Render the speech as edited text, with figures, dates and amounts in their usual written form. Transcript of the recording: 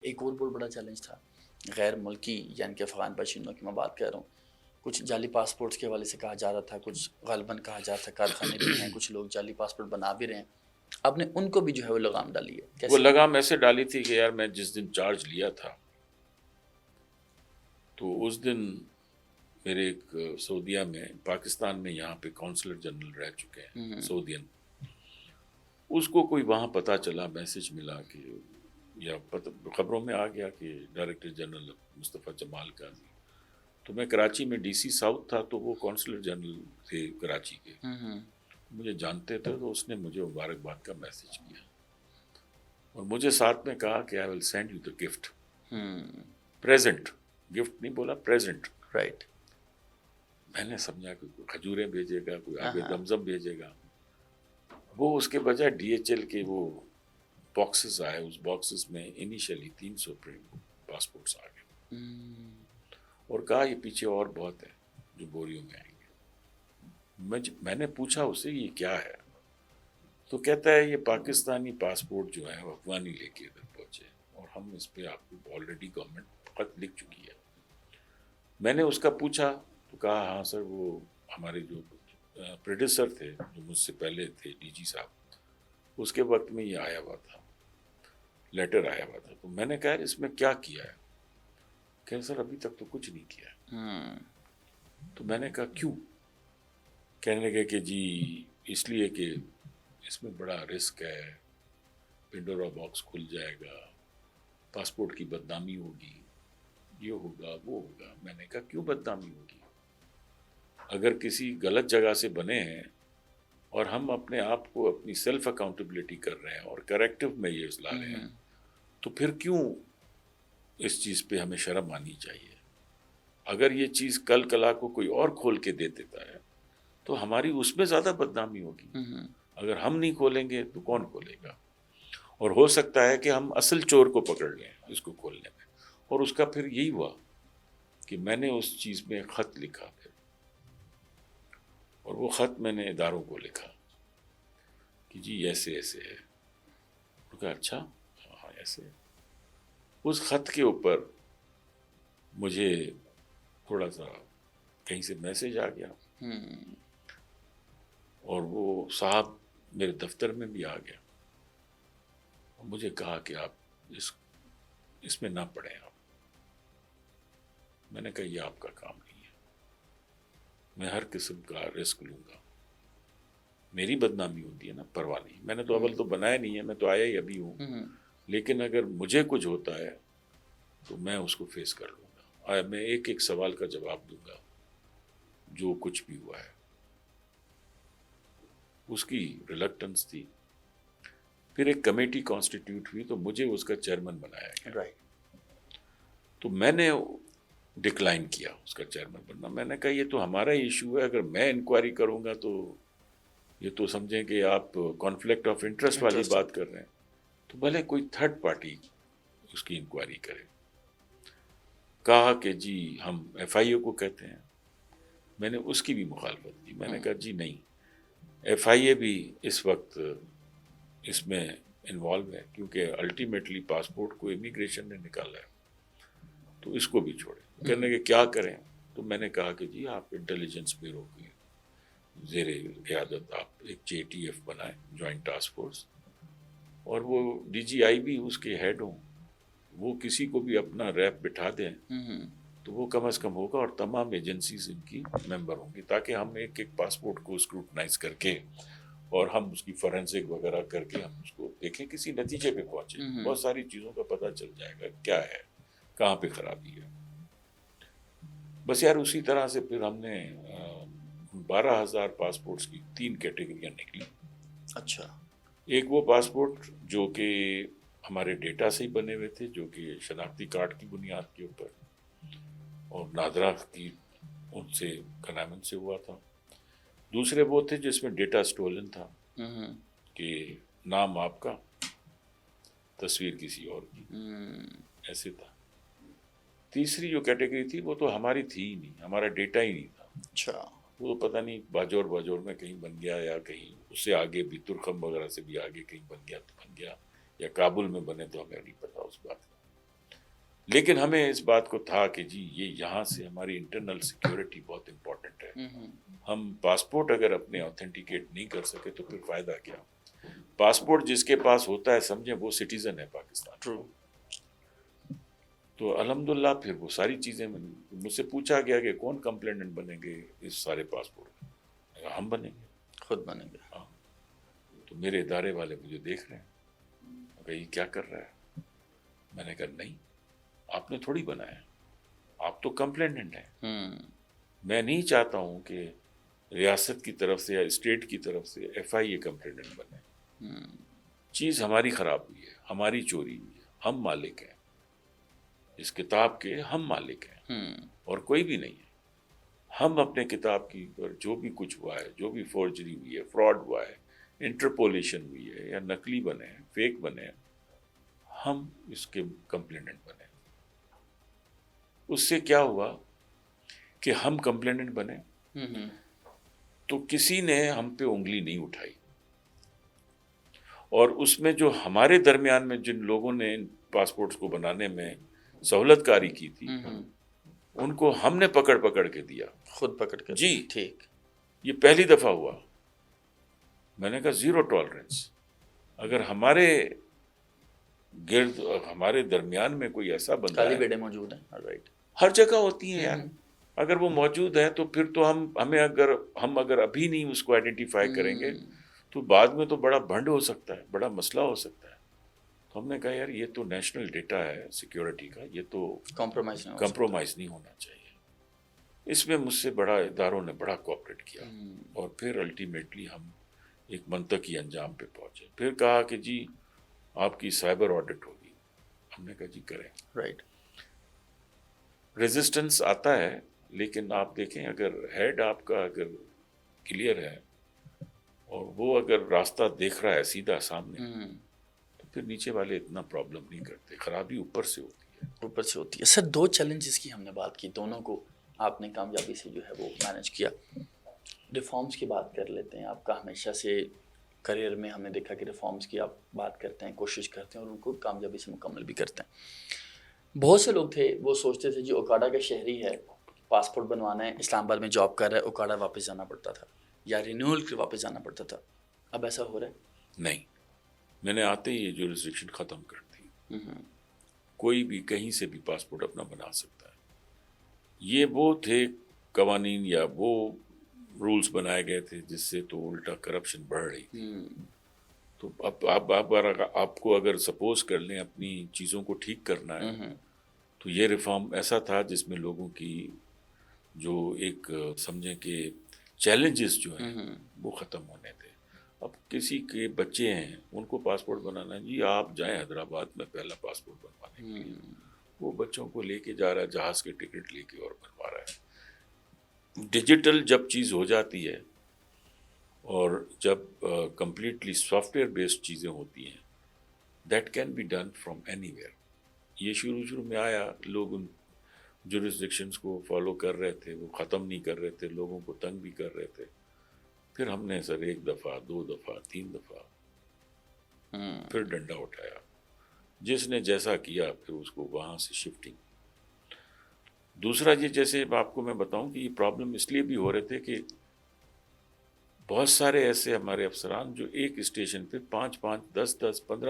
ایک اور بہت بڑا چیلنج تھا غیر ملکی یعنی کہ افغان باشندوں کی میں بات کر رہا ہوں. کچھ جعلی پاسپورٹس کے حوالے سے کہا جا رہا تھا, کچھ غالباً کہا جا رہا تھا کارخانے بھی ہیں, کچھ لوگ جعلی پاسپورٹ بنا بھی رہے ہیں. آپ نے ان کو بھی جو ہے وہ لگام ڈالی ہے, وہ کیسے؟ لگام ایسے ڈالی تھی کہ یار میں جس دن چارج لیا تھا تو اس دن میرے ایک سعودیہ میں, پاکستان میں یہاں پہ کونسلر جنرل رہ چکے ہیں سعودین, اس کو کوئی وہاں پتہ چلا, میسج ملا کہ یا خبروں میں آ گیا کہ ڈائریکٹر جنرل مصطفیٰ جمال قاضی, تو میں کراچی میں ڈی سی ساؤتھ تھا, تو وہ کونسلر جنرل تھے کراچی کے, مجھے جانتے تھے, تو اس نے مجھے مبارکباد کا میسج کیا اور مجھے ساتھ میں کہا کہ I will send you the gift, present, gift نہیں بولا, پریزنٹ. رائٹ. میں نے سمجھا کہ کوئی کھجوریں بھیجے گا, کوئی آب زمزم بھیجے گا. وہ اس کے بجائے ڈی ایچ ایل کے وہ باکسز آئے, اس باکسز میں انیشلی 300 پاسپورٹس آ گئے اور کہا یہ پیچھے اور بہت ہے جو بوریوں میں آئیں گے. میں نے پوچھا اسے یہ کیا ہے, تو کہتا ہے یہ پاکستانی پاسپورٹ جو ہے وہ افغانی لے کے ادھر پہنچے اور ہم اس پہ آپ کو آلریڈی گورنمنٹ خط لکھ چکی ہے. میں نے اس کا پوچھا تو کہا ہاں سر, وہ ہمارے جو پریڈیسر تھے جو مجھ سے پہلے تھے ڈی جی صاحب, اس کے وقت میں یہ آیا ہوا تھا, لیٹر آیا ہوا تھا. تو میں نے کہا اس میں کیا کیا ہے, کہ سر ابھی تک تو کچھ نہیں کیا. تو میں نے کہا کیوں؟ کہنے لگے کہ جی اس لیے کہ اس میں بڑا رسک ہے, پنڈورا باکس کھل جائے گا, پاسپورٹ کی بدنامی ہوگی, یہ ہوگا وہ ہوگا. میں نے کہا کیوں بدنامی ہوگی؟ اگر کسی غلط جگہ سے بنے ہیں اور ہم اپنے آپ کو اپنی سیلف اکاؤنٹیبلٹی کر رہے ہیں اور کریکٹیو میں یہ لا رہے ہیں, تو پھر کیوں اس چیز پہ ہمیں شرم آنی چاہیے؟ اگر یہ چیز کل کلا کو کوئی اور کھول کے دے دیتا ہے تو ہماری اس میں زیادہ بدنامی ہوگی. اگر ہم نہیں کھولیں گے تو کون کھولے گا؟ اور ہو سکتا ہے کہ ہم اصل چور کو پکڑ لیں اس کو کھولنے میں. اور اس کا پھر یہی ہوا کہ میں نے اس چیز میں خط لکھا پھر, اور وہ خط میں نے اداروں کو لکھا کہ جی ایسے ایسے ہے. انہوں نے کہا اچھا ہاں ایسے. اس خط کے اوپر مجھے تھوڑا سا کہیں سے میسج آ گیا اور وہ صاحب میرے دفتر میں بھی آ گیا, مجھے کہا کہ آپ اس میں نہ پڑیں آپ. میں نے کہا یہ آپ کا کام نہیں ہے, میں ہر قسم کا رسک لوں گا, میری بدنامی ہوتی ہے نا, پرواہ نہیں, میں نے تو اول تو بنایا نہیں ہے, میں تو آیا ہی ابھی ہوں, لیکن اگر مجھے کچھ ہوتا ہے تو میں اس کو فیس کر لوں گا, میں ایک ایک سوال کا جواب دوں گا جو کچھ بھی ہوا ہے. اس کی ریلکٹنس تھی. پھر ایک کمیٹی کانسٹیٹیوٹ ہوئی تو مجھے اس کا چیئرمین بنایا گیا. تو میں نے ڈکلائن کیا اس کا چیئرمین بننا. میں نے کہا یہ تو ہمارا ایشو ہے, اگر میں انکوائری کروں گا تو یہ تو سمجھیں کہ آپ کانفلکٹ آف انٹرسٹ والی بات کر رہے ہیں, تو بھلے کوئی تھرڈ پارٹی اس کی انکوائری کرے. کہا کہ جی ہم ایف آئی اے کو کہتے ہیں. میں نے اس کی بھی مخالفت کی. میں نے کہا جی نہیں, ایف آئی اے بھی اس وقت اس میں انوالو ہے, کیونکہ الٹیمیٹلی پاسپورٹ کو امیگریشن نے نکالا ہے, تو اس کو بھی چھوڑیں. کہنے کہ کیا کریں؟ تو میں نے کہا کہ جی آپ انٹیلیجنس بیورو کی زیر قیادت آپ ایک جے ٹی ایف بنائیں, جوائنٹ ٹاسک فورس, اور وہ ڈی جی آئی بھی اس کے ہیڈ ہوں, وہ کسی کو بھی اپنا ریپ بٹھا دیں تو وہ کم از کم ہوگا, اور تمام ایجنسیز ان کی ممبر ہوں گی, تاکہ ہم ایک ایک پاسپورٹ کو اسکروٹنائز کر کے اور ہم اس کی فورینسک وغیرہ کر کے ہم اس کو دیکھیں, کسی نتیجے پہ پہنچے. بہت ساری چیزوں کا پتہ چل جائے گا کیا ہے, کہاں پہ خرابی ہے. بس یار اسی طرح سے پھر ہم نے 12,000 پاسپورٹس کی 3 کیٹیگریاں نکلی. اچھا. ایک وہ پاسپورٹ جو کہ ہمارے ڈیٹا سے ہی بنے ہوئے تھے, جو کہ شناختی کارڈ کی بنیاد کے اوپر اور نادرا کی ان سے کنامن سے ہوا تھا. دوسرے وہ تھے جس میں ڈیٹا سٹولن تھا, کہ نام آپ کا, تصویر کسی اور کی, ایسے تھا. تیسری جو کیٹیگری تھی وہ تو ہماری تھی ہی نہیں, ہمارا ڈیٹا ہی نہیں تھا. اچھا. وہ پتہ نہیں باجور میں کہیں بن گیا, یا کہیں اس سے آگے بھی ترخم وغیرہ سے بھی آگے کہیں بن گیا تو بن گیا, یا کابل میں بنے تو ہمیں نہیں پتا اس بات کا. لیکن ہمیں اس بات کو تھا کہ جی یہ یہاں سے ہماری انٹرنل سیکیورٹی بہت امپورٹنٹ ہے. ہم پاسپورٹ اگر اپنے آتھینٹیکیٹ نہیں کر سکے تو پھر فائدہ کیا. پاسپورٹ جس کے پاس ہوتا ہے سمجھیں وہ سٹیزن ہے پاکستان. ٹرو. تو الحمدللہ پھر وہ ساری چیزیں مجھ سے پوچھا گیا کہ کون کمپلیننٹ بنیں گے اس سارے پاسپورٹ میں. ہم بنیں گے, خود بنیں گے. ہاں. تو میرے ادارے والے مجھے دیکھ رہے ہیں کہ یہ کیا کر رہا ہے. میں نے کہا نہیں, آپ نے تھوڑی بنایا, آپ تو کمپلیننٹ ہیں. میں نہیں چاہتا ہوں کہ ریاست کی طرف سے یا اسٹیٹ کی طرف سے ایف آئی اے کمپلیننٹ بنے. چیز ہماری خراب ہوئی ہے, ہماری چوری ہوئی ہے, ہم مالک ہیں اس کتاب کے, ہم مالک ہیں اور کوئی بھی نہیں ہے. ہم اپنے کتاب کی پر جو بھی کچھ ہوا ہے, جو بھی فورجری ہوئی ہے, فراڈ ہوا ہے, انٹرپولیشن ہوئی ہے یا نقلی بنے ہیں, فیک بنے ہیں, ہم اس کے کمپلیننٹ بنے. اس سے کیا ہوا کہ ہم کمپلیننٹ بنے تو کسی نے ہم پہ انگلی نہیں اٹھائی, اور اس میں جو ہمارے درمیان میں جن لوگوں نے پاسپورٹس کو بنانے میں سہولت کاری کی تھی ان کو ہم نے پکڑ کے دیا, خود پکڑ کے. جی ٹھیک. یہ پہلی دفعہ ہوا. میں نے کہا زیرو ٹالرنس. اگر ہمارے گرد ہمارے درمیان میں کوئی ایسا بندہ کالی ہے, بیڑے موجود ہیں, رائٹ, ہر جگہ ہوتی ہیں یار, اگر وہ موجود ہے تو پھر تو ہم اگر ابھی نہیں اس کو آئیڈینٹیفائی کریں گے تو بعد میں تو بڑا بھنڈ ہو سکتا ہے, بڑا مسئلہ ہو سکتا ہے. تو ہم نے کہا یار یہ تو نیشنل ڈیٹا ہے سیکیورٹی کا, یہ تو کمپرومائز نہیں ہونا چاہیے. اس میں مجھ سے بڑا اداروں نے بڑا کوآپریٹ کیا اور پھر الٹیمیٹلی ہم ایک منطقی انجام پہ پہنچے. پھر کہا کہ جی آپ کی سائبر آڈٹ ہوگی. ہم نے کہا جی کریں. رائٹ. ریزسٹنس آتا ہے, لیکن آپ دیکھیں اگر ہیڈ آپ کا اگر کلیئر ہے اور وہ اگر راستہ دیکھ رہا ہے سیدھا سامنے تو پھر نیچے والے اتنا پرابلم نہیں کرتے. خرابی اوپر سے ہوتی ہے. سر 2 چیلنجز کی ہم نے بات کی, دونوں کو آپ نے کامیابی سے جو ہے وہ مینیج کیا. ریفارمز کی بات کر لیتے ہیں. آپ کا ہمیشہ سے کریئر میں ہم نے دیکھا کہ ریفارمز کی آپ بات کرتے ہیں, کوشش کرتے ہیں اور ان کو کامیابی سے مکمل بھی کرتے ہیں. بہت سے لوگ تھے وہ سوچتے تھے جی اوکاڑا کا شہری ہے, پاسپورٹ بنوانا ہے, اسلام آباد میں جاب کر رہا ہے, اوکاڑا واپس جانا پڑتا تھا یا رینیول کے واپس جانا پڑتا تھا. اب ایسا ہو رہا ہے؟ نہیں, میں نے آتے ہی یہ جو ریسٹرکشن ختم کر دی. کوئی بھی کہیں سے بھی پاسپورٹ اپنا بنا سکتا ہے. یہ وہ تھے قوانین یا وہ رولز بنائے گئے تھے جس سے تو الٹا کرپشن بڑھ رہی تھی. تو اب آپ کو اگر سپوز کر لیں اپنی چیزوں کو ٹھیک کرنا ہے تو یہ ریفارم ایسا تھا جس میں لوگوں کی جو ایک سمجھیں کہ چیلنجز جو ہیں وہ ختم ہونے تھے. اب کسی کے بچے ہیں ان کو پاسپورٹ بنانا ہے, جی آپ جائیں حیدرآباد میں پہلا پاسپورٹ بنوانے کے لیے, وہ بچوں کو لے کے جا رہا ہے, جہاز کے ٹکٹ لے کے اور بنوا رہا ہے. ڈیجیٹل جب چیز ہو جاتی ہے اور جب کمپلیٹلی سافٹ ویئر بیسڈ چیزیں ہوتی ہیں, that can be done from anywhere. یہ شروع میں آیا, لوگ ان جورسڈکشنز کو فالو کر رہے تھے, وہ ختم نہیں کر رہے تھے, لوگوں کو تنگ بھی کر رہے تھے. پھر ہم نے سر 1 دفعہ 2 دفعہ 3 دفعہ پھر ڈنڈا اٹھایا, جس نے جیسا کیا پھر اس کو وہاں سے شفٹنگ. دوسرا یہ جیسے آپ کو میں بتاؤں کہ یہ پرابلم اس لیے بھی ہو رہے تھے کہ بہت سارے ایسے ہمارے افسران جو ایک اسٹیشن پہ 5-5 10-10 15